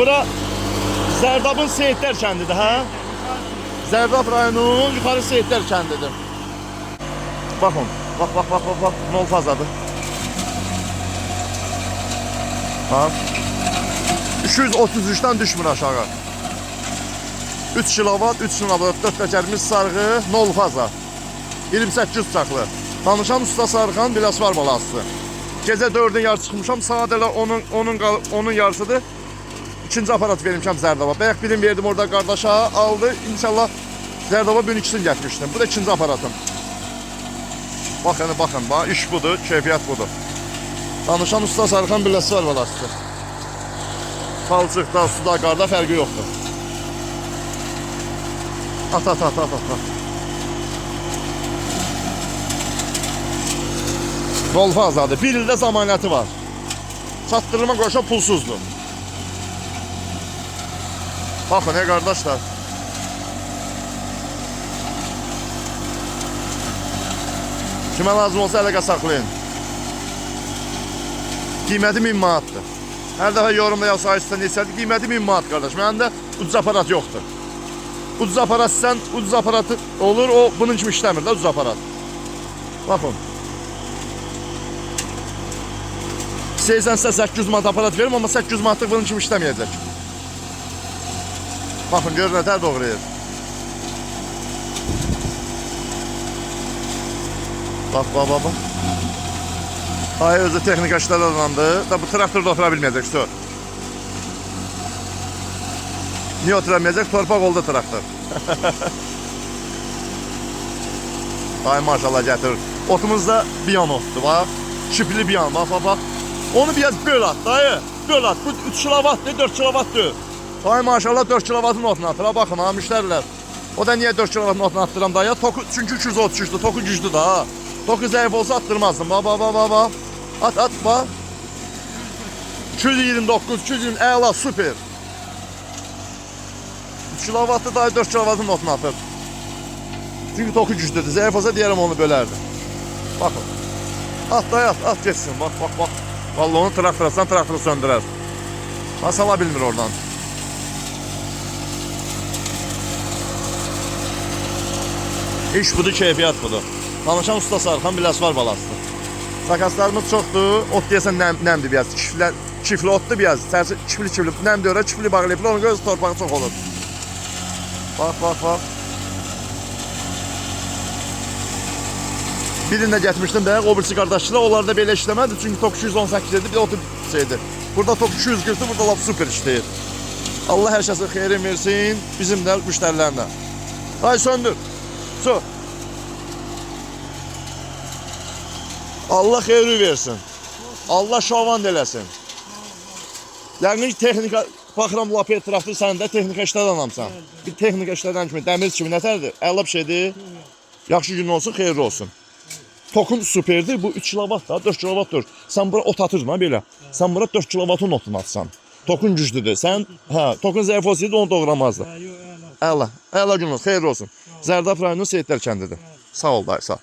Bura Zərdabın Seyidlər kəndidir, hə? Zərdab rayonunun yuxarı Seyidlər kəndidir. Baxın, bax, nol fazadır. Bax. 233-dən düşmür aşağı. 3 kilovat, 3 kilovat, 4 təkərimiz sarğı, nol faza. 28 çaqlı. Danışan usta Sarıxan Biləsvar balasıdır. Gecə 4-ün yarı çıxmışam, saat elə onun yarısıdır. İkinci aparat vermişəm Zərdaba. Bəyək bilim verdim orada qardaşa, aldı. İnşallah Zərdaba gün ikisini gətirmişdim. Bu da ikinci aparatım. Baxın, iş budur, keyfiyyət budur. Danışan usta Sarıxan Biləsvar balasıdır. Palçıqda, suda, qarda fərqi yoxdur. At. Nol fazadır. 1 ildə zamanəti var. Çatdırılma qoşa pulsuzdur. Baxın, qardaşlar. Kimə lazım olsa əlaqə saxlayın. Qiyməti 1000 manatdır. Hər dəfə yorumda yazsa üstə neçədir? Qiyməti 1000 manat qardaş. Məndə ucuz aparat yoxdur. Ucuz aparat sən, ucuz aparatı olur, o bunun kimi işləmir də ucuz aparat. Baxın. İstəyirsən sizə 800 manat aparat verim, amma 800 manatlıq bunun kimi işləməyəcək. Baxın, görün nətər doğrayır. Bax. Ay, özü texnika işlədandı. Bu traktorda otura bilməyəcək, sör. Niyə otura bilməyəcək? Torpaq oldu traktor. Ay, maşallah gətirir. Otumuzda biyan otdur, bax. Çipli biyan, bax. Onu biraz böl at, dayı. Böl at. Bu 3 kilovatdır, 4 kilovatdır. Ay, maşallah 4 kilovatın otunu atır. Baxın, ha, müştərilər. O da niyə 4 kilovatın otunu attıram dayı? Çünki 233'dür, toku güclü da. Toku zəif olsa attırmazdım. Bax. At, bax. 229, 220, əla, süper. 3 kilovatlı dayı 4 kilovatın otunu atır. Çünki toku güclüdür. Zəif olsa deyərəm onu bölərdi. Baxın. At dayı, at geçsin. Bax. Vallahi onu traktora söndürər. Masala bilmir oradan. İş budur, keyfiyyət budur. Danışan usta Sarıxan Biləsvar balasıdır. Sakaslarımız çoxdur. Ot deyəsən nəmdir biraz. Çiftli otdur biraz. Çiftli. Nəmdir öyrə, çiftli bağlayıblar. Onun göz torpağı çox olur. Bax. Birində getmişdim də, o birisi qardaşlar. Onlar da belə işləmədi. Çünki tok 218 idi, bir otu şeydir. Burada tok 240'dır, burada laf süper işləyir. Allah hər kəsə xeyrin versin. Bizim də müştərilərlə. Ay, söndür. Su. Allah xeyri versin. Allah şavan eləsin. Yəqin ki, texnika, baxıram lap etraflı sən də texnika işlədən adamsan. Bir texnika işlədən kimi, dəmir kimi nətərdir? Əla bir şeydir. Yaxşı gün olsun, xeyirli olsun. Tokun süperdir, bu 3 kilovat da, 4 kilovatdır. Sən bura ot atırdın ha belə. Sən bura 4 kilovatın otunu atsan. Tokun güclüdür. Sən, tokun zəif olsaydı onu doğramazdı. Əla gün olsun, xeyirli olsun. Zərdab rayonunun Seyidlər kəndidir. Sağ ol dayı, sağ ol.